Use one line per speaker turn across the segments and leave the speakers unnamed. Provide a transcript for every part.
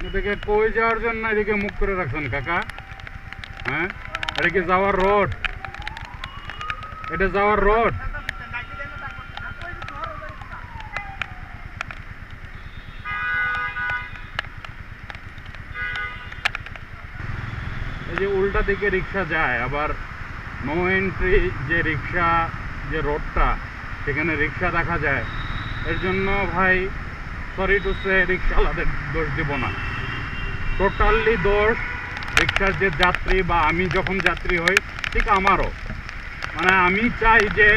এদিকে কই যাওয়ার জন্য এদিকে মুখ করে রাখছেন কাকা? হ্যাঁ, এটা কি যাওয়ার রোড? এটা যাওয়ার রোড? এই যে উল্টা দিকে রিক্সা যায়, আবার নো এন্ট্রি যে রিক্সা যে রোডটা সেখানে রিক্সা দেখা যায়। এর জন্য ভাই সরি টু সে রিক্সাওয়ালাদের দোষ দিব না, টোটালি দোষ রিক্সার যে যাত্রী বা আমি যখন যাত্রী হই ঠিক আমারও। মানে আমি চাই যে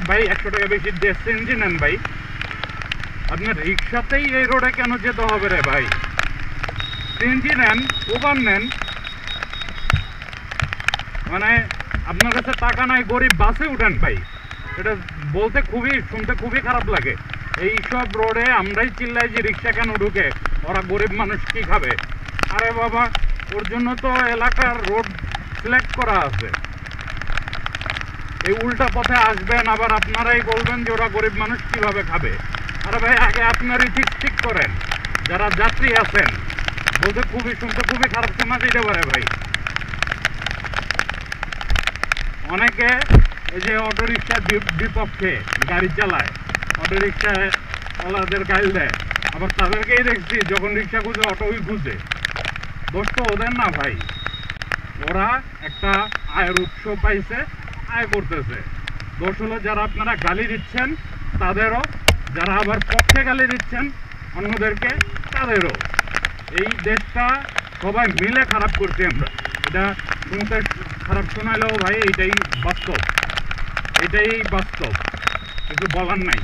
ভাই 100 টাকা বেশি দিয়ে সিএনজি নেন ভাই, আপনার রিক্সাতেই এই রোডে কেন যেতে হবে রে ভাই? সিএনজি নেন, উবার নেন। মানে আপনার কাছে টাকা নাই, গরিব বাসে উঠেন ভাই। এটা বলতে শুনতে খুবই খারাপ লাগে। এইসব রোডে আমরাই চিল্লাই যে রিক্সা কেন ঢুকে, ওরা গরিব মানুষ কি খাবে? আরে বাবা, ওর জন্য তো এলাকার রোড সিলেক্ট করা আছে। এই উল্টা পথে আসবেন, আবার আপনারাই বলবেন যে ওরা গরিব মানুষ কিভাবে খাবে। আরে ভাই, আগে আপনারই ঠিক করেন। যারা যাত্রী আছেন, বলতে শুনতে খুবই খারাপ শোনা যেতে পারে ভাই। অনেকে এই যে অটো রিক্সার বিপক্ষে গাড়ি চালায়, অটো রিক্সায় ওলাদের গাইল দেয়, আবার তাদেরকেই দেখছি যখন রিক্সা খুঁজে অটোই খুঁজে। দোষ তো ওদের না ভাই, ওরা একটা আয়ের উৎস পাইছে, আয় করতেছে। দোষ হলো যারা আপনারা গালি দিচ্ছেন তাদেরও, যারা আবার পক্ষে গালি দিচ্ছেন অন্যদেরকে তাদেরও। এই দেশটা সবাই মিলে খারাপ করছি আমরা। এটা শুনতে খারাপ শোনালেও ভাই এটাই বাস্তব, কিছু বলার নাই।